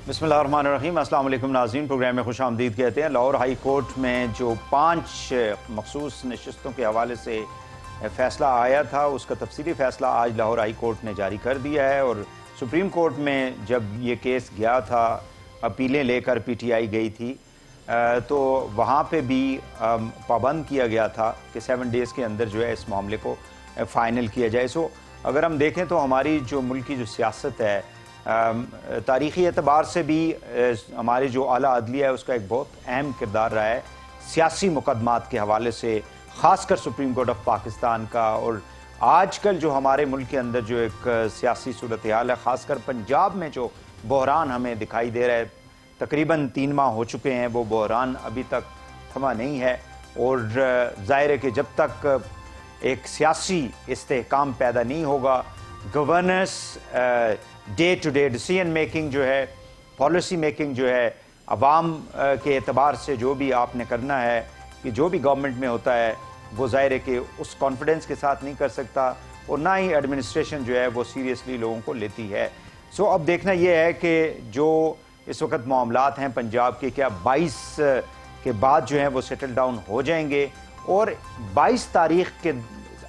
بسم اللہ الرحمن الرحیم۔ السلام علیکم ناظرین، پروگرام میں خوش آمدید کہتے ہیں۔ لاہور ہائی کورٹ میں جو 5 مخصوص نشستوں کے حوالے سے فیصلہ آیا تھا، اس کا تفصیلی فیصلہ آج لاہور ہائی کورٹ نے جاری کر دیا ہے، اور سپریم کورٹ میں جب یہ کیس گیا تھا، اپیلیں لے کر پی ٹی آئی گئی تھی، تو وہاں پہ بھی پابند کیا گیا تھا کہ 7 ڈیز کے اندر جو ہے اس معاملے کو فائنل کیا جائے۔ سو اگر ہم دیکھیں تو ہماری جو ملک کی جو سیاست ہے، تاریخی اعتبار سے بھی ہمارے جو اعلیٰ عدلیہ ہے اس کا ایک بہت اہم کردار رہا ہے سیاسی مقدمات کے حوالے سے، خاص کر سپریم کورٹ آف پاکستان کا۔ اور آج کل جو ہمارے ملک کے اندر جو ایک سیاسی صورتحال ہے، خاص کر پنجاب میں جو بحران ہمیں دکھائی دے رہا ہے، تقریباً 3 ماہ ہو چکے ہیں، وہ بحران ابھی تک تھما نہیں ہے، اور ظاہر ہے کہ جب تک ایک سیاسی استحکام پیدا نہیں ہوگا، governance, day to day decision making جو ہے، پالیسی میکنگ جو ہے، عوام کے اعتبار سے جو بھی آپ نے کرنا ہے، کہ جو بھی گورنمنٹ میں ہوتا ہے وہ ظاہر ہے کہ اس کانفیڈنس کے ساتھ نہیں کر سکتا، اور نہ ہی ایڈمنسٹریشن جو ہے وہ سیریسلی لوگوں کو لیتی ہے۔ سو اب دیکھنا یہ ہے کہ جو اس وقت معاملات ہیں پنجاب کے، کیا 22 کے بعد جو ہیں وہ سیٹل ڈاؤن ہو جائیں گے، اور 22 تاریخ کے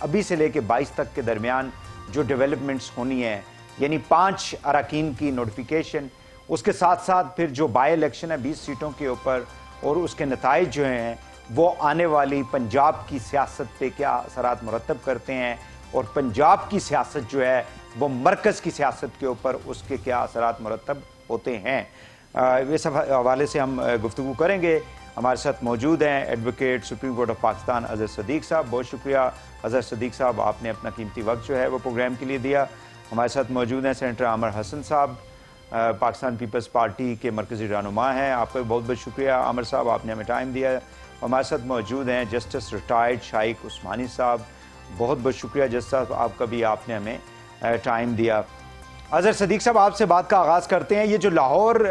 ابھی سے لے کے 22 تک کے درمیان جو ڈیولپمنٹس ہونی ہیں، یعنی 5 اراکین کی نوٹیفیکیشن، اس کے ساتھ ساتھ پھر جو بائی الیکشن ہے 20 سیٹوں کے اوپر، اور اس کے نتائج جو ہیں وہ آنے والی پنجاب کی سیاست پہ کیا اثرات مرتب کرتے ہیں، اور پنجاب کی سیاست جو ہے وہ مرکز کی سیاست کے اوپر اس کے کیا اثرات مرتب ہوتے ہیں۔ اس حوالے سے ہم گفتگو کریں گے۔ ہمارے ساتھ موجود ہیں advocate Supreme Court of Pakistan Azhar Siddique صاحب۔ بہت شکریہ اظہر صدیق صاحب، آپ نے اپنا قیمتی وقت جو ہے وہ پروگرام کے لیے دیا۔ ہمارے ساتھ موجود ہیں سینیٹر عامر حسن صاحب، پاکستان پیپلز پارٹی کے مرکزی رہنما ہیں۔ آپ کا بہت بہت شکریہ عامر صاحب، آپ نے ہمیں ٹائم دیا۔ ہمارے ساتھ موجود ہیں جسٹس ریٹائرڈ شائق عثمانی صاحب، بہت بہت شکریہ جسٹس صاحب، آپ کا بھی آپ نے ہمیں ٹائم دیا۔ اظہر صدیق صاحب، آپ سے بات کا آغاز کرتے ہیں۔ یہ جو لاہور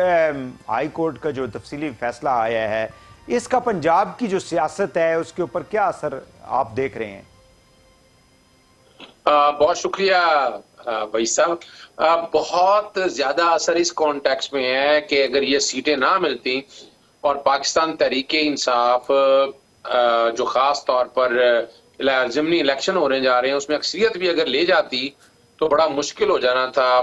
ہائی کورٹ کا جو تفصیلی فیصلہ آیا ہے، اس کا پنجاب کی جو سیاست ہے اس کے اوپر کیا اثر آپ دیکھ رہے ہیں؟ بہت شکریہ بھائی صاحب۔ بہت زیادہ اثر اس کانٹیکس میں ہے کہ اگر یہ سیٹیں نہ ملتی اور پاکستان تحریک انصاف جو خاص طور پر ضمنی الیکشن ہونے جا رہے ہیں اس میں اکثریت بھی اگر لے جاتی تو بڑا مشکل ہو جانا تھا،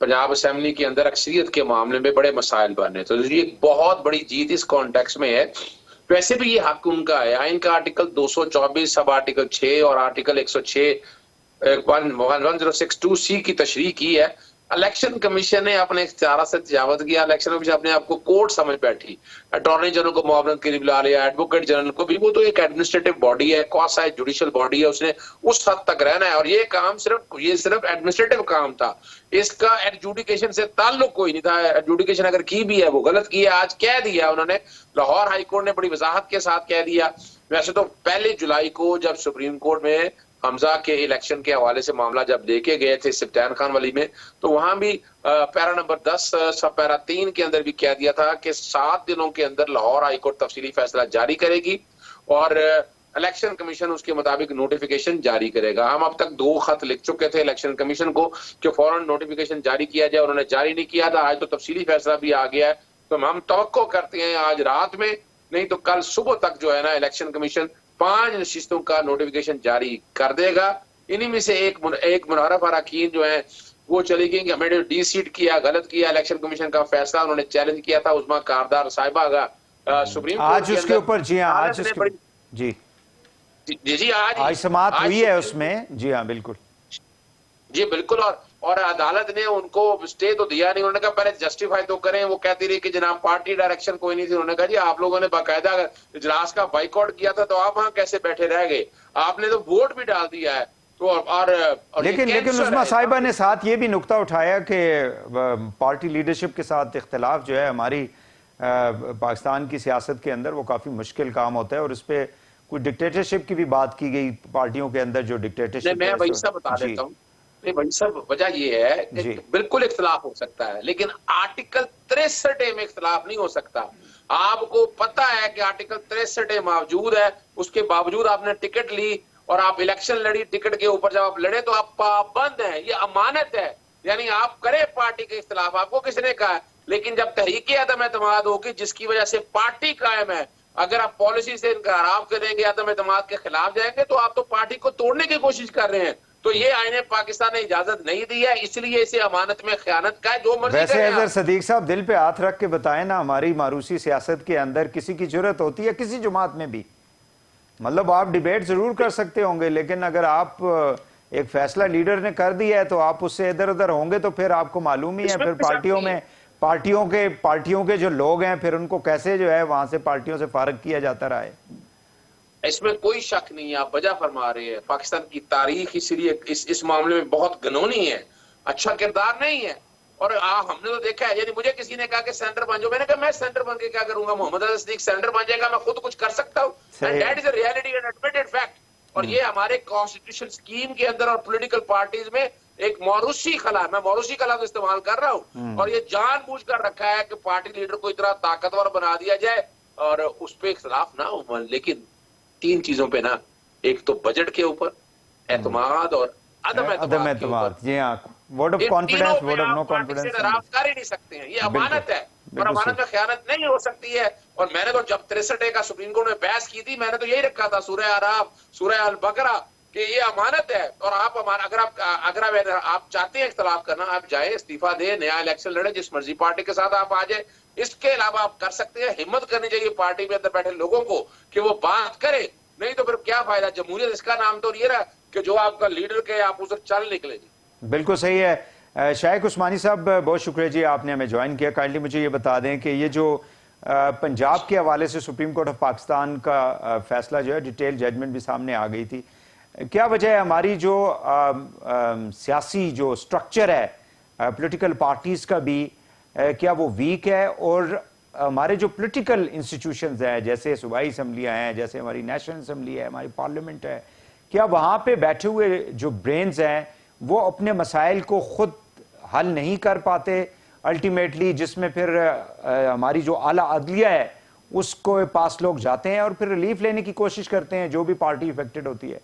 پنجاب اسمبلی کے اندر اکثریت کے معاملے میں بڑے مسائل بننے، تو یہ ایک بہت بڑی جیت اس کانٹیکس میں ہے۔ ویسے بھی یہ حق ان کا ہے، آئین کا آرٹیکل 224 سب آرٹیکل 6 اور آرٹیکل 106 1062C کی تشریح کی ہے۔ الیکشن کمیشن نے اپنے اختیارات سے تجاوز کیا، الیکشن کمیشن اپنے آپ کو کورٹ سمجھ بیٹھی، اٹارنی جنرل کو معاونت کے لیے بلا لیا، ایڈوکیٹ جنرل کو بھی، وہ تو ایک ایڈمنسٹریٹو باڈی ہے، کواسائی جوڈیشل باڈی ہے، اس نے اس حد تک رہنا ہے، اور یہ کام صرف ایڈمنسٹریٹو کام تھا، اس کا ایڈجوڈیکیشن سے تعلق کوئی نہیں تھا۔ ایڈجوڈیکیشن اگر کی بھی ہے وہ غلط کی ہے، آج کہہ دیا انہوں نے، لاہور ہائی کورٹ نے بڑی وضاحت کے ساتھ کہہ دیا۔ ویسے تو 1 جولائی کو جب سپریم کورٹ میں حمزہ کے الیکشن کے حوالے سے معاملہ جب لے کے گئے تھے سفیان خان والی میں، تو وہاں بھی پیرا نمبر 10 سب پیرا 3 کے اندر بھی کہہ دیا تھا کہ 7 دنوں کے اندر لاہور ہائی کورٹ تفصیلی فیصلہ جاری کرے گی، اور الیکشن کمیشن اس کے مطابق نوٹیفیکیشن جاری کرے گا۔ ہم اب تک 2 خط لکھ چکے تھے الیکشن کمیشن کو کہ فوراً نوٹیفیکیشن جاری کیا جائے، انہوں نے جاری نہیں کیا تھا۔ آج تو تفصیلی فیصلہ بھی آ گیا ہے، تو ہم توقع کرتے ہیں آج رات میں نہیں تو کل صبح تک جو ہے نا الیکشن کمیشن 5 نشستوں کا نوٹیفیکیشن جاری کر دے گا۔ انہی میں سے ایک منحرف اراکین جو ہیں وہ چلی گئی کہ ہمیں ڈی سیٹ کیا، غلط کیا، الیکشن کمیشن کا فیصلہ انہوں نے چیلنج کیا تھا، عظمیٰ کاردار صاحبہ کا سپریم کورٹ آج اس کے اوپر جی ہاں، آج اس کے جی آج سماعت ہوئی ہے اس میں، جی ہاں بالکل جی بالکل، اور عدالت نے ان کو اسٹے تو دیا نہیں، انہوں نے کہا پہلے جسٹیفائی تو کریں۔ وہ کہتی رہی کہ جناب پارٹی ڈائریکشن کوئی نہیں تھی، انہوں نے کہا جی آپ لوگوں نے باقاعدہ اجلاس کا بائیکاٹ کیا تھا تو آپ وہاں کیسے بیٹھے رہ گئے، آپ نے تو ووٹ بھی ڈال دیا ہے۔ تو لیکن عظمیٰ صاحبہ نے ساتھ یہ بھی نقطہ اٹھایا کہ پارٹی لیڈرشپ کے ساتھ اختلاف جو ہے ہماری پاکستان کی سیاست کے اندر وہ کافی مشکل کام ہوتا ہے، اور اس پہ کوئی ڈکٹیٹرشپ کی بھی بات کی گئی، پارٹیوں کے اندر جو ڈکٹیٹرشپ ہے۔ میں وہی سب بتا دیتا ہوں، نہیں بھائی صاحب، وجہ یہ ہے کہ بالکل اختلاف ہو سکتا ہے لیکن آرٹیکل 63 میں اختلاف نہیں ہو سکتا۔ آپ کو پتا ہے کہ آرٹیکل 63 موجود ہے، اس کے باوجود آپ نے ٹکٹ لی اور آپ الیکشن لڑی، ٹکٹ کے اوپر جب آپ لڑے تو آپ پابند ہیں، یہ امانت ہے، یعنی آپ کریں پارٹی کے اختلاف، آپ کو کس نے کہا ہے، لیکن جب تحریک عدم اعتماد ہوگی جس کی وجہ سے پارٹی قائم ہے، اگر آپ پالیسی سے انحراف کریں گے، عدم اعتماد کے خلاف جائیں گے، تو آپ تو پارٹی کو توڑنے کی کوشش کر رہے ہیں. تو یہ آئین پاکستان نے اجازت نہیں دی ہے، اس لیے اسے امانت میں خیانت کا ہے. جو مرضی ویسے کریں اظہر آپ. صدیق صاحب دل پہ ہاتھ رکھ کے بتائیں نا، ہماری ماروسی سیاست کے اندر کسی کی جرت ہوتی ہے کسی جماعت میں بھی؟ مطلب آپ ڈیبیٹ ضرور کر سکتے ہوں گے، لیکن اگر آپ ایک فیصلہ لیڈر نے کر دیا ہے تو آپ اس سے ادھر ادھر ہوں گے، تو پھر آپ کو معلوم ہی ہے اس میں پھر کوئی شک پارٹیوں نہیں ہے. میں پارٹیوں کے جو لوگ ہیں پھر ان کو کیسے جو ہے وہاں سے پارٹیوں سے فارغ کیا جاتا رہا ہے. اس میں کوئی شک نہیں ہے، آپ وجہ فرما رہے ہیں. پاکستان کی تاریخ اس لیے اس معاملے میں بہت گنونی ہے، اچھا کردار نہیں ہے. اور ہم نے تو دیکھا ہے، یعنی مجھے کسی نے کہا کہ سینٹر بن جاؤ، میں نے کہا میں سینٹر بن کے کیا کروں گا؟ محمد اظہر صدیق سینٹر بن جائے گا، میں خود کچھ کر سکتا ہوں. اینڈ صحیح. That is a reality and admitted fact. اور یہ ہمارے کانسٹیٹیوشن سکیم کے اندر اور پولیٹیکل پارٹیز میں ایک موروثی خلا ہے. میں موروثی خلا کو استعمال کر رہا ہوں، اور یہ جان بوجھ کر رکھا ہے کہ پارٹی لیڈر کو اتنا طاقتور بنا دیا جائے اور اس پہ اختلاف نہ ہو. لیکن تین چیزوں پہ نا، ایک تو بجٹ کے اوپر، اعتماد اور عدم عدم اعتماد کے اوپر، اعتماد، جی ہاں، ووٹ آف ان تینوں کانفیڈنس، پہ ووٹ آف نو آپ پارٹی سے کانفیڈنس. انحراف کر ہی نہیں سکتے ہیں. یہ بالکل امانت ہے، اور بالکل امانت صحیح. میں خیانت نہیں ہو سکتی ہے. اور میں نے تو جب 63 کا سپریم کورٹ میں بحث کی تھی، میں نے تو یہی رکھا تھا، سورہ اعراف، سورہ البقرہ، کہ یہ امانت ہے. اور اگر آپ چاہتے ہیں اختلاف کرنا، آپ جائیں، استعفیٰ دیں، نیا الیکشن لڑیں، جس مرضی پارٹی کے ساتھ آپ آ جائیں. اس کے علاوہ آپ کر سکتے ہیں، ہمت کرنی چاہیے پارٹی میں اندر بیٹھے لوگوں کو کہ وہ بات کرے. نہیں تو پھر کیا فائدہ؟ جمہوریت اس کا نام تو یہ رہا کہ جو آپ کا لیڈر کے آپ اسے چل نکلے. جی بالکل صحیح ہے. شائق عثمانی صاحب بہت شکریہ جی، آپ نے ہمیں جوائن کیا. کائنڈلی مجھے یہ بتا دیں کہ یہ جو پنجاب کے حوالے سے سپریم کورٹ آف پاکستان کا فیصلہ جو ہے، ڈیٹیل ججمنٹ بھی سامنے آ گئی تھی. کیا وجہ ہے ہماری جو سیاسی جو سٹرکچر ہے پولیٹیکل پارٹیز کا بھی، کیا وہ ویک ہے؟ اور ہمارے جو پولیٹیکل انسٹیٹیوشنز ہیں، جیسے صوبائی اسمبلیاں ہیں، جیسے ہماری نیشنل اسمبلی ہے، ہماری پارلیمنٹ ہے، کیا وہاں پہ بیٹھے ہوئے جو برینز ہیں وہ اپنے مسائل کو خود حل نہیں کر پاتے الٹیمیٹلی، جس میں پھر ہماری جو اعلیٰ عدلیہ ہے اس کو پاس لوگ جاتے ہیں اور پھر ریلیف لینے کی کوشش کرتے ہیں جو بھی پارٹی افیکٹڈ ہوتی ہے؟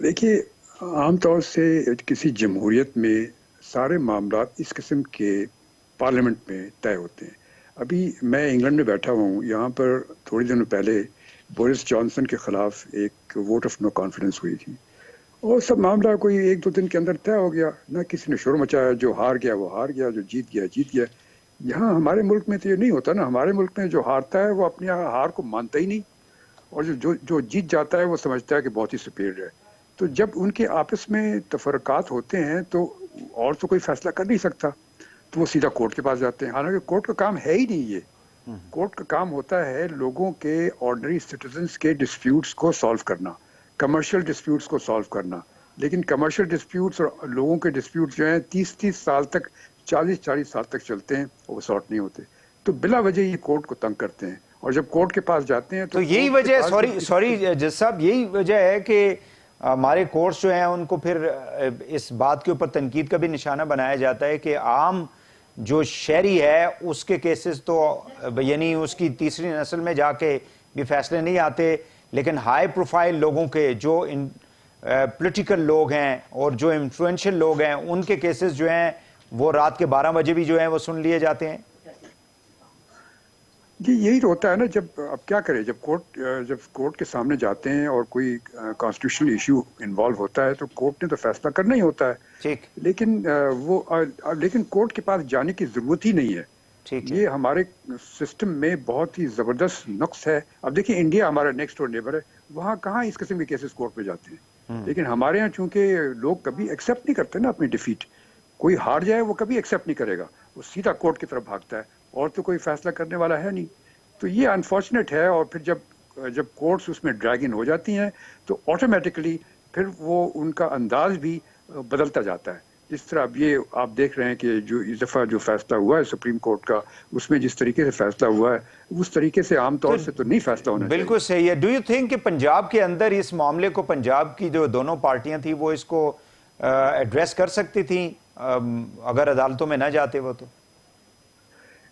دیکھیے، عام طور سے کسی جمہوریت میں سارے معاملات اس قسم کے پارلیمنٹ میں طے ہوتے ہیں. ابھی میں انگلینڈ میں بیٹھا ہوں، یہاں پر تھوڑے دنوں پہلے بورس جانسن کے خلاف ایک ووٹ آف نو کانفیڈنس ہوئی تھی، اور سب معاملہ کوئی 1-2 دن کے اندر طے ہو گیا. نہ کسی نے شور مچایا، جو ہار گیا وہ ہار گیا، جو جیت گیا جیت گیا. یہاں ہمارے ملک میں تو یہ نہیں ہوتا نا. ہمارے ملک میں جو ہارتا ہے وہ اپنی ہار کو مانتا ہی نہیں، اور جو جیت جاتا ہے وہ سمجھتا ہے کہ بہت ہی سپیریئر ہے. تو جب ان کے آپس میں تفرقات ہوتے ہیں تو اور تو کوئی فیصلہ کر نہیں سکتا، تو وہ سیدھا کورٹ کے پاس جاتے ہیں. حالانکہ کورٹ کا کام ہے ہی نہیں. یہ کورٹ کا کام ہوتا ہے لوگوں کے، آرڈنری سٹیزنز کے ڈسپیوٹس کو سالو کرنا، کمرشل ڈسپیوٹس کو سالو کرنا. لیکن کمرشل ڈسپیوٹس اور لوگوں کے ڈسپیوٹس جو ہیں 30 سال تک، 40 سال تک چلتے ہیں، وہ سارٹ نہیں ہوتے. تو بلا وجہ یہ کورٹ کو تنگ کرتے ہیں، اور جب کورٹ کے پاس جاتے ہیں تو یہی وجہ، سوری جج صاحب، یہی وجہ ہے کہ ہمارے کورٹس جو ہیں ان کو پھر اس بات کے اوپر تنقید کا بھی نشانہ بنایا جاتا ہے کہ عام جو شہری ہے اس کے کیسز تو یعنی اس کی تیسری نسل میں جا کے بھی فیصلے نہیں آتے، لیکن ہائی پروفائل لوگوں کے، جو پولیٹیکل لوگ ہیں اور جو انفلوئنشل لوگ ہیں، ان کے کیسز جو ہیں وہ رات کے 12 بجے بھی جو ہیں وہ سن لیے جاتے ہیں. جی یہی تو ہوتا ہے نا. جب اب کیا کرے، جب کورٹ کے سامنے جاتے ہیں اور کوئی کانسٹیٹیوشنل ایشو انوالو ہوتا ہے تو کورٹ نے تو فیصلہ کرنا ہی ہوتا ہے. ٹھیک. لیکن کورٹ کے پاس جانے کی ضرورت ہی نہیں ہے. ٹھیک ہے. یہ ہمارے سسٹم میں بہت ہی زبردست نقص ہے. اب دیکھیں، انڈیا ہمارا نیکسٹ ڈور نیبر ہے، وہاں کہاں اس قسم کے کیسز کورٹ میں جاتے ہیں. لیکن ہمارے ہاں چونکہ لوگ کبھی ایکسیپٹ نہیں کرتے نا اپنی ڈیفیٹ. کوئی ہار جائے وہ کبھی ایکسیپٹ نہیں کرے گا، وہ سیدھا کورٹ کی طرف بھاگتا ہے، اور تو کوئی فیصلہ کرنے والا ہے نہیں. تو یہ انفارچونیٹ ہے. اور پھر جب کورٹس اس میں ڈریگ ان ہو جاتی ہیں تو آٹومیٹکلی پھر وہ ان کا انداز بھی بدلتا جاتا ہے. جس طرح اب یہ آپ دیکھ رہے ہیں کہ جو اس دفعہ جو فیصلہ ہوا ہے سپریم کورٹ کا، اس میں جس طریقے سے فیصلہ ہوا ہے اس طریقے سے عام طور سے تو نہیں فیصلہ ہونا چاہیے. بالکل صحیح ہے. ڈو یو تھنک کہ پنجاب کے اندر اس معاملے کو، پنجاب کی جو دونوں پارٹیاں تھیں وہ اس کو ایڈریس کر سکتی تھیں اگر عدالتوں میں نہ جاتے وہ؟ تو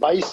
22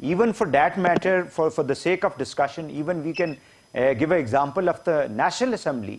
even for that matter, for the sake of discussion, even we can give an example of the National Assembly,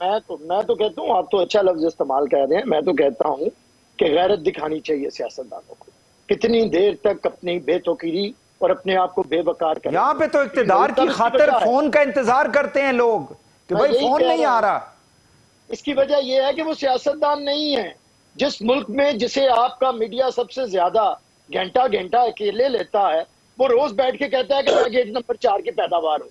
میں تو کہتا ہوں، آپ تو اچھا لفظ استعمال کر رہے ہیں، میں تو کہتا ہوں کہ غیرت دکھانی چاہیے سیاستدانوں کو. کتنی دیر تک اپنی بے توقیری اور اپنے آپ کو بے وقار کریں. یہاں پہ تو اقتدار کی خاطر فون کا انتظار کرتے ہیں لوگ کہ بھائی فون نہیں آ رہا. اس کی وجہ یہ ہے کہ وہ سیاستدان نہیں ہے. جس ملک میں جسے آپ کا میڈیا سب سے زیادہ گھنٹہ اکیلے لیتا ہے، وہ روز بیٹھ کے کہتا ہے کہ میں گیٹ نمبر 4 کی پیداوار ہوں،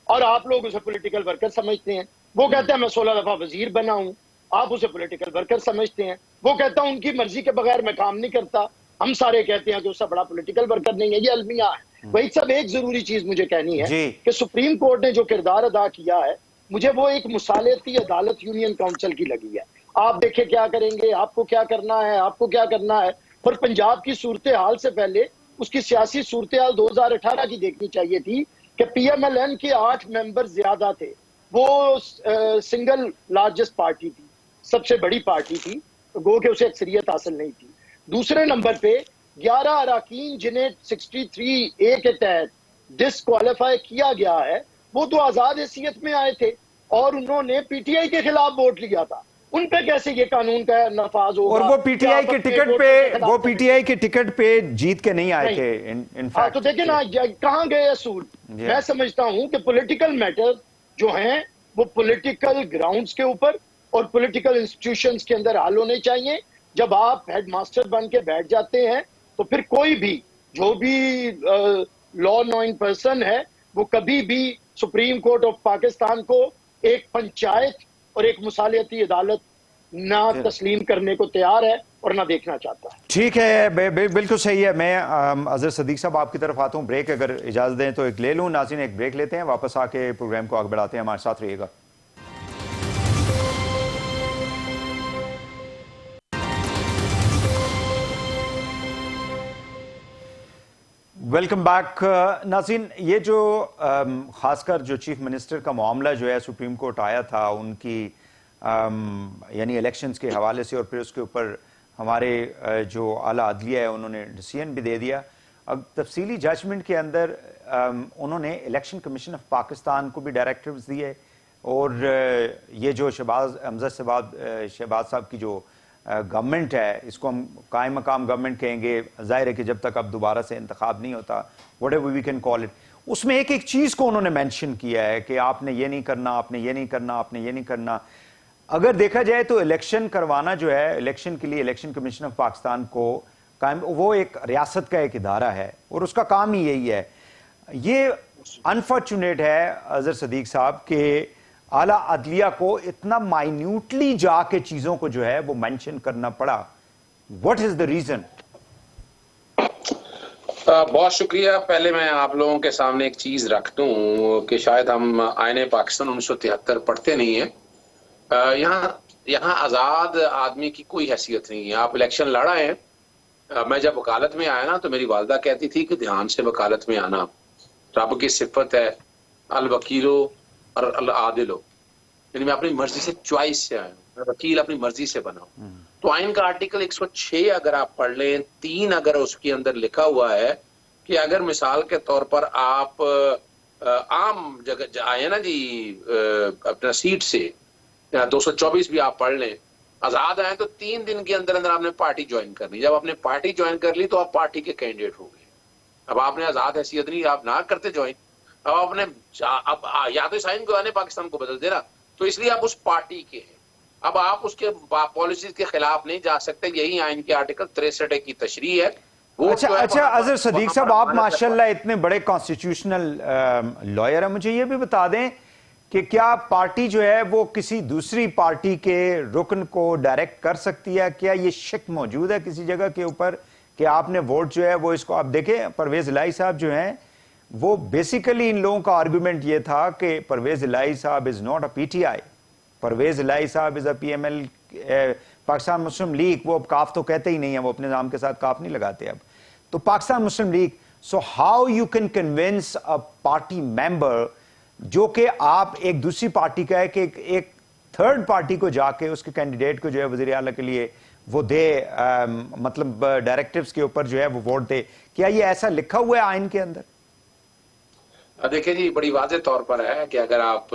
اور آپ لوگ اسے پولیٹیکل ورکر سمجھتے ہیں. وہ کہتا ہے میں 16 دفعہ وزیر بنا ہوں، آپ اسے پولیٹیکل ورکر سمجھتے ہیں. وہ کہتا ہے ان کی مرضی کے بغیر میں کام نہیں کرتا، ہم سارے کہتے ہیں کہ اس سے بڑا پولیٹیکل ورکر نہیں ہے. یہ المیہ ہے. وہی سب ایک ضروری چیز مجھے کہنی ہے کہ سپریم کورٹ نے جو کردار ادا کیا ہے، مجھے وہ ایک مصالحتی عدالت یونین کونسل کی لگی ہے. آپ دیکھیں کیا کریں گے، آپ کو کیا کرنا ہے، آپ کو کیا کرنا ہے. اور پنجاب کی صورتحال سے پہلے اس کی سیاسی صورتحال 2018 کی دیکھنی چاہیے تھی کہ پی ایم ایل این کے 8 ممبر زیادہ تھے. وہ سنگل لارجسٹ پارٹی تھی، سب سے بڑی پارٹی تھی، گو کہ اسے اکثریت حاصل نہیں تھی. دوسرے نمبر پہ 11 اراکین جنہیں 63A کے تحت ڈسکوالیفائی کیا گیا ہے، وہ تو آزاد حیثیت میں آئے تھے اور انہوں نے پی ٹی آئی کے خلاف ووٹ لیا تھا. ان پہ کیسے یہ قانون کا نفاذ ہوگا؟ اور وہ پی ٹی آئی کے ٹکٹ پہ جیت کے نہیں آئے تھے. تو دیکھیں نا کہاں گئے اصول. میں سمجھتا ہوں کہ پولیٹیکل میٹر جو ہیں وہ پولیٹیکل گراؤنڈز کے اوپر اور پولیٹیکل انسٹیٹیوشنز کے اندر حل ہونے چاہیے. جب آپ ہیڈ ماسٹر بن کے بیٹھ جاتے ہیں تو پھر کوئی بھی جو بھی لا نوئنگ پرسن ہے وہ کبھی بھی سپریم کورٹ آف پاکستان کو ایک پنچایت اور ایک مصالحتی عدالت نہ تسلیم کرنے کو تیار ہے اور نہ دیکھنا چاہتا ہے. ٹھیک ہے، بالکل صحیح ہے. میں اظہر صدیق صاحب آپ کی طرف آتا ہوں. بریک اگر اجازت دیں تو ایک لے لوں. ناظرین ایک بریک لیتے ہیں، واپس آ کے پروگرام کو آگے بڑھاتے ہیں. ہمارے ساتھ رہیے گا. Welcome back. ناظرین، یہ جو خاص کر جو چیف منسٹر کا معاملہ جو ہے سپریم کورٹ آیا تھا ان کی یعنی الیکشنز کے حوالے سے، اور پھر اس کے اوپر ہمارے جو اعلیٰ عدلیہ ہے انہوں نے ڈیسیژن بھی دے دیا. اب تفصیلی ججمنٹ کے اندر انہوں نے الیکشن کمیشن آف پاکستان کو بھی ڈائریکٹیوز دیے، اور یہ جو شہباز صاحب کی جو گورنمنٹ ہے، اس کو ہم قائم مقام گورنمنٹ کہیں گے. ظاہر ہے کہ جب تک اب دوبارہ سے انتخاب نہیں ہوتا، whatever we can call it, اس میں ایک ایک چیز کو انہوں نے مینشن کیا ہے کہ آپ نے یہ نہیں کرنا، آپ نے یہ نہیں کرنا، آپ نے یہ نہیں کرنا. اگر دیکھا جائے تو الیکشن کروانا جو ہے، الیکشن کے لیے الیکشن کمیشن آف پاکستان کو قائم، وہ ایک ریاست کا ایک ادارہ ہے اور اس کا کام ہی یہی ہے. یہ انفارچونیٹ ہے اظہر صدیق صاحب کہ اعلیٰ عدلیہ کو اتنا مائنیوٹلی جا کے چیزوں کو جو ہے وہ مینشن کرنا پڑا. What is the reason? بہت شکریہ. پہلے میں آپ لوگوں کے سامنے ایک چیز رکھ دوں کہ شاید ہم آئین پاکستان 1973 پڑھتے نہیں ہیں. یہاں آزاد آدمی کی کوئی حیثیت نہیں ہے. آپ الیکشن لڑ آئے ہیں. میں جب وکالت میں آیا نا تو میری والدہ کہتی تھی کہ دھیان سے وکالت میں آنا، رب کی صفت ہے الوکیلو اور العادلو، یعنی میں اپنی مرضی سے چوائس سے آیا ہوں، میں وکیل اپنی مرضی سے بنا ہوں. تو آئین کا آرٹیکل 106 اگر آپ پڑھ لیں، 3 اگر اس کے اندر لکھا ہوا ہے کہ اگر مثال کے طور پر آپ عام جگہ آئے نا جی اپنا سیٹ سے 224 بھی آپ پڑھ لیں، آزاد آئے تو 3 دن کے اندر آپ نے پارٹی جوائن کرنی. جب آپ نے پارٹی جوائن کر لی تو آپ پارٹی کے کینڈیڈیٹ ہو گئے. اب آپ نے آزاد حیثیت نہیں، آپ نہ کرتے جوائن، اب آپ نے یا تو اس آئین کو آنے پاکستان کو بدل دینا، تو اس لیے آپ اس پارٹی کے ہیں. اب آپ اس کے پالیسیز کے خلاف نہیں جا سکتے. یہی آئین کے آرٹیکل 63 کی تشریح ہے. اچھا اظہر صدیق صاحب، آپ ماشاءاللہ اتنے بڑے کانسٹیٹیوشنل لائر ہیں، مجھے یہ بھی بتا دیں کہ کیا پارٹی جو ہے وہ کسی دوسری پارٹی کے رکن کو ڈائریکٹ کر سکتی ہے؟ کیا یہ شک موجود ہے کسی جگہ کے اوپر کہ آپ نے ووٹ جو ہے وہ اس کو، آپ دیکھیں پرویز الہی صاحب جو ہیں وہ بیسیکلی ان لوگوں کا آرگومنٹ یہ تھا کہ پرویز الہی صاحب is not a P T I, Pervaiz Elahi صاحب is a P M L Pakistan Muslim League. وہ اب کاف تو کہتے ہی نہیں ہیں، وہ اپنے نام کے ساتھ کاف نہیں لگاتے اب، تو Pakistan Muslim League. So how you can convince a party member جو کہ آپ ایک دوسری پارٹی کا ہے کہ ایک تھرڈ پارٹی کو جا کے اس کے کینڈیڈیٹ کو جو ہے وزیر اعلیٰ کے لیے وہ دے، مطلب ڈائریکٹیوز کے اوپر جو ہے وہ ووٹ دے؟ کیا یہ ایسا لکھا ہوا ہے آئین کے اندر؟ دیکھیں جی، بڑی واضح طور پر ہے کہ اگر آپ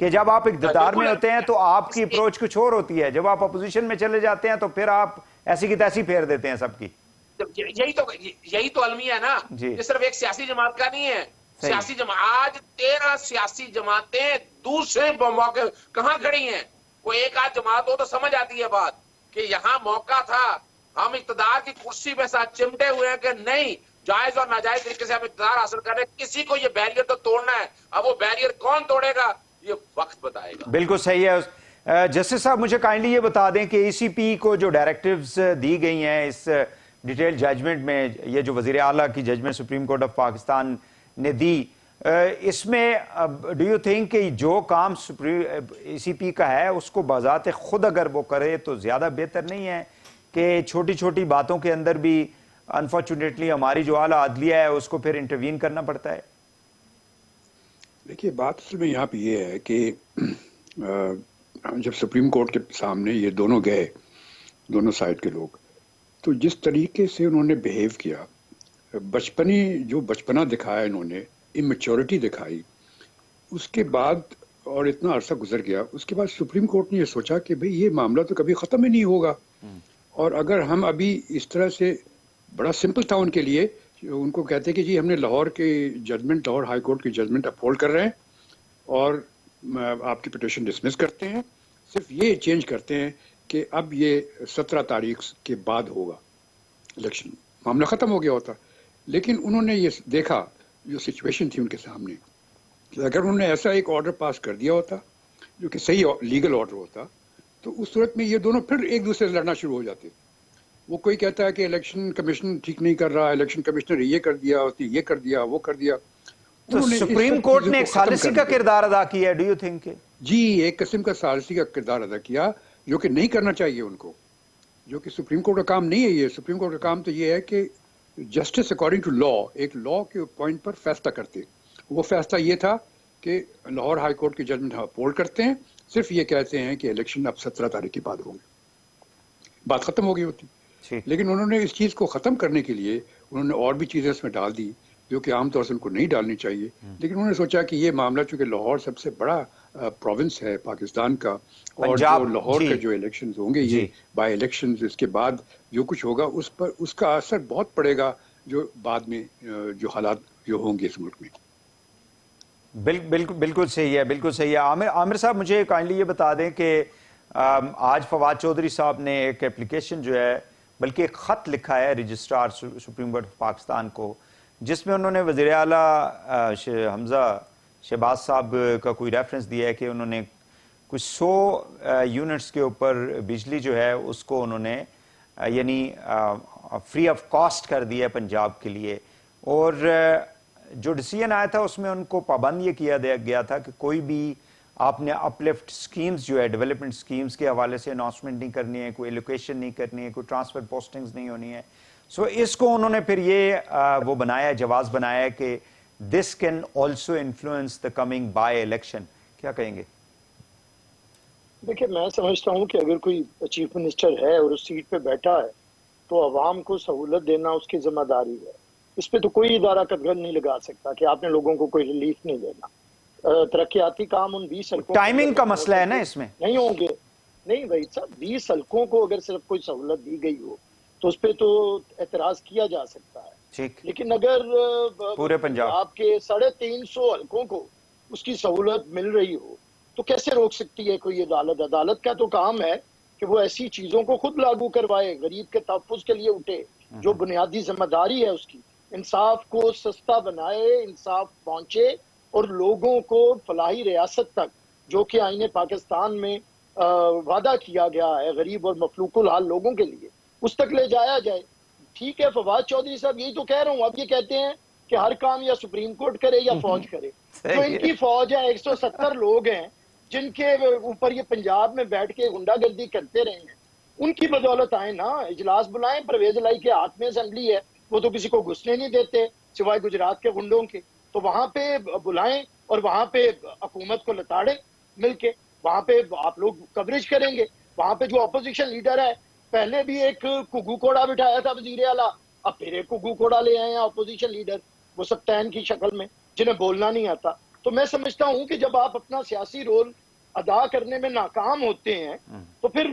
کہ جب آپ اقتدار میں بالکل ہوتے ہیں تو آپ کی اپروچ کچھ اور ہوتی ہے، جب آپ اپوزیشن میں چلے جاتے ہیں تو پھر آپ ایسی کی تیسی پھیر دیتے ہیں سب کی. یہی تو المیہ ہے نا. جی یہ صرف ایک سیاسی جماعت کا نہیں ہے. صحیح. سیاسی جماعت آج 13 سیاسی جماعتیں دوسرے موقع کہاں کھڑی ہیں. وہ ایک آدھ جماعت ہو تو سمجھ آتی ہے بات کہ یہاں موقع تھا، ہم اقتدار کی کرسی پہ ساتھ چمٹے ہوئے ہیں کہ نہیں، جائز اور ناجائز طریقے سے ہم اقتدار حاصل کر رہے ہیں، کسی کو یہ بیریئر تو توڑنا ہے. اب وہ بیریئر کون توڑے گا یہ وقت بتائے گا. بالکل صحیح ہے. جسٹس صاحب مجھے کائنڈلی یہ بتا دیں کہ ای سی پی کو جو ڈائریکٹیوز دی گئی ہیں اس ڈیٹیل ججمنٹ میں، یہ جو وزیر اعلیٰ کی judgement Supreme Court of Pakistan نے دی، اس میں ڈو یو تھنک کہ جو کام ای سی پی کا ہے اس کو بذات خود اگر وہ کرے تو زیادہ بہتر نہیں ہے کہ چھوٹی چھوٹی باتوں کے اندر بھی انفارچونیٹلی ہماری جو اعلیٰ عدلیہ ہے اس کو پھر انٹروین کرنا پڑتا ہے؟ دیکھیے بات اصل میں یہاں پہ یہ ہے کہ جب سپریم کورٹ کے سامنے یہ دونوں گئے، دونوں سائڈ کے لوگ، تو جس طریقے سے انہوں نے بیہیو کیا، جو بچپنا دکھایا انہوں نے، اممیچورٹی دکھائی، اس کے بعد اور اتنا عرصہ گزر گیا، اس کے بعد سپریم کورٹ نے یہ سوچا کہ بھئی یہ معاملہ تو کبھی ختم ہی نہیں ہوگا، اور اگر ہم ابھی اس طرح سے، بڑا سمپل تھا ان کے لیے، ان کو کہتے کہ جی ہم نے لاہور ہائی کورٹ کی ججمنٹ اپہولڈ کر رہے ہیں اور آپ کی پٹیشن ڈسمس کرتے ہیں، صرف یہ چینج کرتے ہیں کہ اب یہ 17 تاریخ کے بعد ہوگا الیکشن، معاملہ ختم ہو گیا ہوتا. لیکن انہوں نے یہ دیکھا جو سچویشن تھی ان کے سامنے کہ اگر انہوں نے ایسا ایک آرڈر پاس کر دیا ہوتا جو کہ صحیح لیگل آرڈر ہوتا، تو اس صورت میں یہ دونوں پھر ایک دوسرے سے لڑنا شروع ہو جاتے. وہ کوئی کہتا ہے کہ الیکشن کمیشن ٹھیک نہیں کر رہا، الیکشن کمشنر یہ کر دیا، یہ کر دیا، وہ کر دیا. تو سپریم کورٹ نے ایک ثالثی کا کردار ادا کیا ہے، ڈو یو تھنک؟ جی ایک قسم کا ثالثی کا کردار ادا کیا جو کہ نہیں کرنا چاہیے ان کو، جو کہ سپریم کورٹ کا کام نہیں ہے. یہ سپریم کورٹ کا کام تو یہ ہے کہ جسٹس اکارڈنگ ٹو لا، ایک لا کے پوائنٹ پر فیصلہ کرتے. وہ فیصلہ یہ تھا کہ لاہور ہائی کورٹ کی ججمنٹ اپہولڈ کرتے ہیں، صرف یہ کہتے ہیں کہ الیکشن اب 17 تاریخ کے بعد ہوں گے، بات ختم ہو گئی ہوتی. لیکن انہوں نے اس چیز کو ختم کرنے کے لیے انہوں نے اور بھی چیزیں اس میں ڈال دی جو کہ عام طور سے ان کو نہیں ڈالنی چاہیے. لیکن انہوں نے سوچا کہ یہ معاملہ چونکہ لاہور سب سے بڑا پروونس ہے پاکستان کا، اور جو لاہور کے جو الیکشنز ہوں گے یہ بائی الیکشنز، اس کے بعد جو کچھ ہوگا اس کا اثر بہت پڑے گا جو بعد میں جو حالات جو ہوں گے اس ملک میں. بالکل صحیح ہے، بالکل صحیح ہے. عامر صاحب مجھے کائنڈلی یہ بتا دیں کہ آج فواد چودھری صاحب نے ایک اپلیکیشن جو ہے، بلکہ ایک خط لکھا ہے رجسٹرار سپریم کورٹ پاکستان کو، جس میں انہوں نے وزیر اعلیٰ حمزہ شہباز صاحب کا کوئی ریفرنس دیا ہے کہ انہوں نے کچھ 100 یونٹس کے اوپر بجلی جو ہے اس کو انہوں نے یعنی فری آف کاسٹ کر دیا ہے پنجاب کے لیے. اور جو ڈیسیژن آیا تھا اس میں ان کو پابند یہ کیا گیا تھا کہ کوئی بھی آپ نے اپ لفٹ سکیمز جو ہے ڈیولپمنٹ سکیمز کے حوالے سے اناؤنسمنٹ نہیں کرنی ہے، کوئی ایلوکیشن نہیں کرنی ہے، کوئی ٹرانسفر پوسٹنگز نہیں ہونی ہے. سو اس کو انہوں نے پھر یہ وہ بنایا، جواز بنایا کہ this can also influence the coming by election. کیا کہیں گے؟ دیکھیں میں سمجھتا ہوں کہ اگر کوئی چیف منسٹر ہے اور اس سیٹ پہ بیٹھا ہے تو عوام کو سہولت دینا اس کی ذمہ داری ہے. اس پہ تو کوئی ادارہ قدغن نہیں لگا سکتا کہ آپ نے لوگوں کو کوئی ریلیف نہیں دینا. ترقیاتی کام ان 20 حلقوں ٹائمنگ کا مسئلہ ہے نا اس میں، نہیں ہوں گے. نہیں بھائی صاحب، 20 حلقوں کو اگر صرف کوئی سہولت دی گئی ہو تو اس پہ تو اعتراض کیا جا سکتا ہے. ٹھیک، لیکن اگر پورے پنجاب کے 350 حلقوں کو اس کی سہولت مل رہی ہو تو کیسے روک سکتی ہے کوئی عدالت؟ عدالت کا تو کام ہے کہ وہ ایسی چیزوں کو خود لاگو کروائے، غریب کے تحفظ کے لیے اٹھے، جو بنیادی ذمہ داری ہے اس کی. انصاف کو سستا بنائے، انصاف پہنچے اور لوگوں کو فلاحی ریاست تک جو کہ آئین پاکستان میں وعدہ کیا گیا ہے غریب اور مفلوق الحال لوگوں کے لیے، اس تک لے جایا جائے. ٹھیک ہے فواد چودھری صاحب یہی تو کہہ رہا ہوں. اب یہ کہتے ہیں کہ ہر کام یا سپریم کورٹ کرے یا فوج کرے. جو ان کی فوج ہے 170 لوگ ہیں جن کے اوپر یہ پنجاب میں بیٹھ کے غنڈہ گردی کرتے رہے ہیں، ان کی بدولت آئیں نا، اجلاس بلائیں. پرویز الہی کے ہاتھ میں اسمبلی ہے، وہ تو کسی کو گھسنے نہیں دیتے سوائے گجرات کے غنڈوں کے. تو وہاں پہ بلائیں اور وہاں پہ حکومت کو لتاڑیں مل کے. وہاں پہ آپ لوگ کوریج کریں گے. وہاں پہ جو اپوزیشن لیڈر ہے، پہلے بھی ایک کگو کوڑا بٹھایا تھا وزیر اعلیٰ، اب پھر ایک کگو کوڑا لے آئے ہیں اپوزیشن لیڈر، وہ سب تین کی شکل میں، جنہیں بولنا نہیں آتا. تو میں سمجھتا ہوں کہ جب آپ اپنا سیاسی رول ادا کرنے میں ناکام ہوتے ہیں تو پھر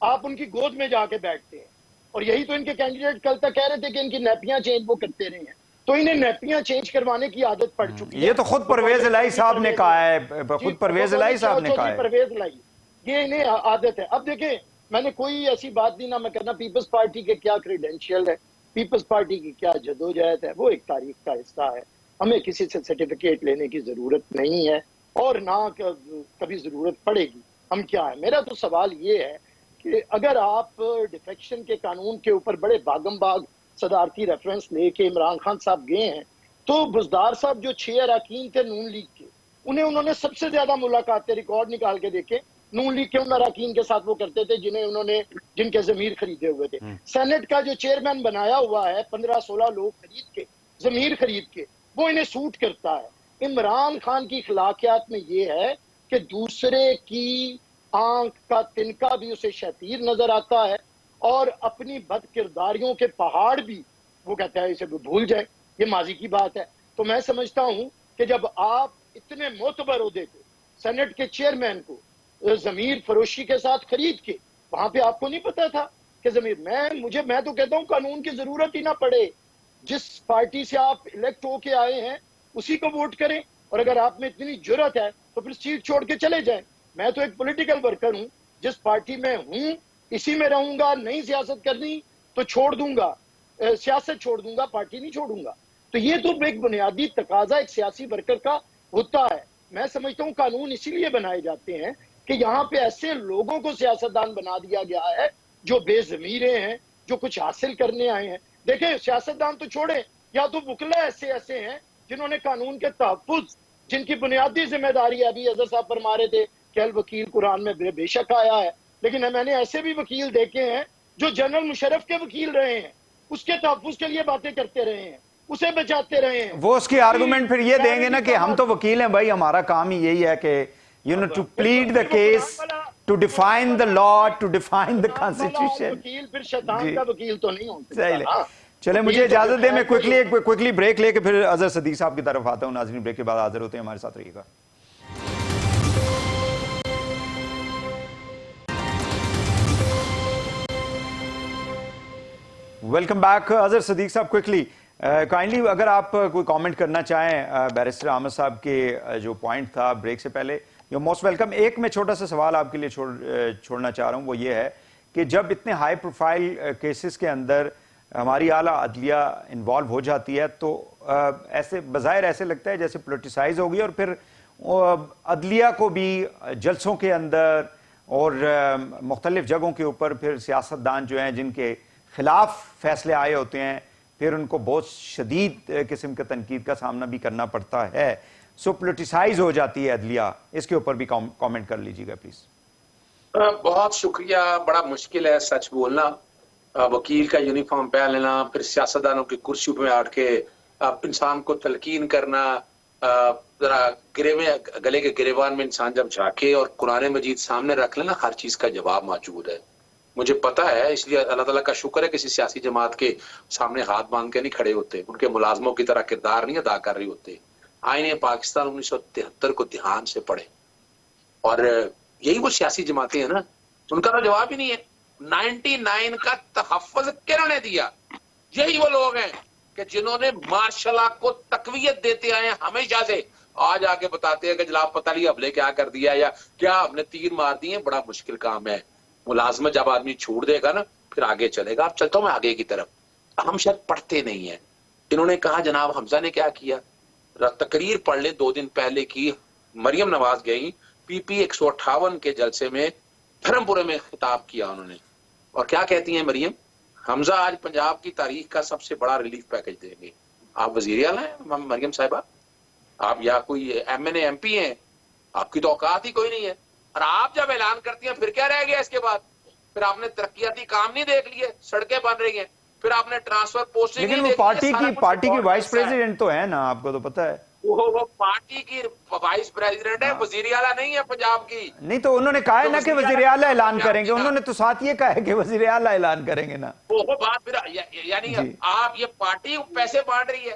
آپ ان کی گود میں جا کے بیٹھتے ہیں. اور یہی تو ان کے کینڈیڈیٹ کل تک کہہ رہے تھے کہ ان کی نیپیاں چینج وہ کرتے رہے ہیں. تو انہیں نیپیاں چینج کروانے کی عادت پڑ چکی ہے. یہ تو خود پرویز الہی صاحب نے کہا ہے, خود پرویز الہی صاحب نے کہا ہے. پرویز الہی, یہ انہیں عادت ہے. اب دیکھیں, میں نے کوئی ایسی بات نہیں نہ میں کہنا پیپلز پارٹی کے کیا کریڈینشیل ہے, پیپلز پارٹی کی کیا جدوجہد ہے, وہ ایک تاریخ کا حصہ ہے. ہمیں کسی سے سرٹیفکیٹ لینے کی ضرورت نہیں ہے اور نہ کبھی ضرورت پڑے گی. ہم کیا ہے, میرا تو سوال یہ ہے کہ اگر آپ ڈیفیکشن کے قانون کے اوپر بڑے باغم باغ صدارتی ریفرنس لے کے عمران خان صاحب گئے ہیں, تو بزدار صاحب جو 6 اراکین تھے نون لیگ کے, انہوں نے سب سے زیادہ ملاقاتیں ریکارڈ نکال کے دیکھے نون لیگ کے ان اراکین کے ساتھ وہ کرتے تھے جن کے ضمیر خریدے ہوئے تھے. سینٹ کا جو چیئرمین بنایا ہوا ہے 15-16 لوگ خرید کے, ضمیر خرید کے, وہ انہیں سوٹ کرتا ہے. عمران خان کی اخلاقیات میں یہ ہے کہ دوسرے کی آنکھ کا تنکا بھی اسے شتیر نظر آتا ہے اور اپنی بد کرداریوں کے پہاڑ بھی وہ کہتا ہے اسے بھول جائے, یہ ماضی کی بات ہے. تو میں سمجھتا ہوں کہ جب آپ اتنے معتبر عہدے کو, سینٹ کے چیئرمین کو ضمیر فروشی کے ساتھ خرید کے, وہاں پہ آپ کو نہیں پتا تھا کہ ضمیر, میں تو کہتا ہوں قانون کی ضرورت ہی نہ پڑے. جس پارٹی سے آپ الیکٹ ہو کے آئے ہیں اسی کو ووٹ کریں, اور اگر آپ میں اتنی جرت ہے تو پھر سیٹ چھوڑ کے چلے جائیں. میں تو ایک پولیٹیکل ورکر ہوں, جس پارٹی میں ہوں اسی میں رہوں گا. نہیں سیاست کرنی تو چھوڑ دوں گا, سیاست چھوڑ دوں گا, پارٹی نہیں چھوڑوں گا. تو یہ تو ایک بنیادی تقاضا ایک سیاسی ورکر کا ہوتا ہے. میں سمجھتا ہوں قانون اسی لیے بنائے جاتے ہیں کہ یہاں پہ ایسے لوگوں کو سیاستدان بنا دیا گیا ہے جو بے ضمیرے ہیں, جو کچھ حاصل کرنے آئے ہیں. دیکھیں سیاستدان تو چھوڑیں, یا تو وکلا ایسے ہیں جنہوں نے قانون کے تحفظ, جن کی بنیادی ذمہ داری ہے, ابھی اظہر صاحب فرما رہے تھے کہ الوکیل قرآن میں بے شک آیا ہے, لیکن میں نے ایسے بھی وکیل دیکھے ہیں جو جنرل مشرف کے وکیل رہے ہیں, اس کے تحفظ کے لیے باتیں کرتے رہے ہیں, اسے بچاتے رہے ہیں. وہ اس کی آرگومنٹ پھر یہ دیں گے نا کہ ہم تو وکیل ہیں بھائی, ہمارا کام ہی یہی ہے کہ to plead the case, to define the law, to define the constitution. وکیل پھر شیطان کا وکیل تو نہیں ہوتا. صحیح. چلیں مجھے اجازت دیں, میں کوئکلی بریک لے کے پھر اظہر صدیق صاحب کی طرف آتا ہوں. ناظرین بریک کے بعد حاضر ہوتے ہیں, ہمارے ساتھ رہیے گا. Welcome back. اظہر صدیق صاحب, کوئکلی کائنڈلی اگر آپ کوئی کامنٹ کرنا چاہیں بیرسٹر احمد صاحب کے جو پوائنٹ تھا بریک سے پہلے, یو موسٹ ویلکم. ایک میں چھوٹا سا سوال آپ کے لیے چھوڑنا چاہ رہا ہوں, وہ یہ ہے کہ جب اتنے ہائی پروفائل کیسز کے اندر ہماری اعلیٰ عدلیہ انوالو ہو جاتی ہے تو ایسے بظاہر ایسے لگتا ہے جیسے پولیٹیسائز ہو گئی, اور پھر عدلیہ کو بھی جلسوں کے اندر اور مختلف جگہوں کے اوپر پھر سیاستدان جو ہیں جن کے خلاف فیصلے آئے ہوتے ہیں, پھر ان کو بہت شدید قسم کا تنقید کا سامنا بھی کرنا پڑتا ہے. سو پولیٹیسائز ہو جاتی ہے عدلیہ, اس کے اوپر بھی کامنٹ کر لیجیے گا پلیز. بہت شکریہ. بڑا مشکل ہے سچ بولنا, وکیل کا یونیفارم پہن لینا, پھر سیاستدانوں کی کرسیوں پہ بیٹھ کے انسان کو تلقین کرنا, ذرا گلے کے گریبان میں انسان جب جھانکے اور قرآن مجید سامنے رکھ لینا, ہر چیز کا جواب موجود ہے. مجھے پتا ہے, اس لیے اللہ تعالیٰ کا شکر ہے کسی سیاسی جماعت کے سامنے ہاتھ باندھ کے نہیں کھڑے ہوتے, ان کے ملازموں کی طرح کردار نہیں ادا کر رہے ہوتے. آئین پاکستان 1973 کو دھیان سے پڑھے, اور یہی وہ سیاسی جماعتیں ہیں نا, ان کا تو جواب ہی نہیں ہے. 99 کا تحفظ کنہوں نے دیا؟ یہی وہ لوگ ہیں کہ جنہوں نے مارشل لا کو تقویت دیتے آئے ہیں ہمیشہ سے. آج آ کے بتاتے ہیں کہ جناب پتہ نہیں حملے کیا کر دیا یا کیا ہم نے تیر مار دیے. بڑا مشکل کام ہے. ملازمت جب آدمی چھوڑ دے گا نا پھر آگے چلے گا. اب چلتا ہوں میں آگے کی طرف. ہم شاید پڑھتے نہیں ہیں. انہوں نے کہا جناب حمزہ نے کیا کیا, تقریر پڑھ لیں 2 دن پہلے کی. مریم نواز گئی PP 158 کے جلسے میں دھرم پورے میں خطاب کیا انہوں نے, اور کیا کہتی ہیں مریم, حمزہ آج پنجاب کی تاریخ کا سب سے بڑا ریلیف پیکج دیں گے. آپ وزیر اعلیٰ ہیں مریم صاحبہ, آپ یا کوئی MNA MP ہیں, آپ کی تو اوقات ہی کوئی نہیں ہے. اور آپ جب اعلان کرتی ہیں پھر کیا رہ گیا اس کے بعد؟ پھر آپ نے ترقیاتی کام نہیں دیکھ لیے, سڑکیں بن رہی ہیں, پھر آپ نے ٹرانسفر پوسٹنگ لیکن وہ پارٹی کی وائس پریزیڈنٹ تو ہے نا, آپ کو تو پتا ہے. وہ پارٹی کی وائس پریزیڈنٹ ہے, وزیر اعلیٰ نہیں ہے پنجاب کی. نہیں تو انہوں نے کہا ہے نا کہ وزیر اعلیٰ اعلان کریں گے, انہوں نے تو ساتھ یہ کہا ہے کہ وزیر اعلیٰ اعلان کریں گے نا. وہ بات پھر یعنی آپ یہ پارٹی پیسے بانٹ رہی ہے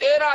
13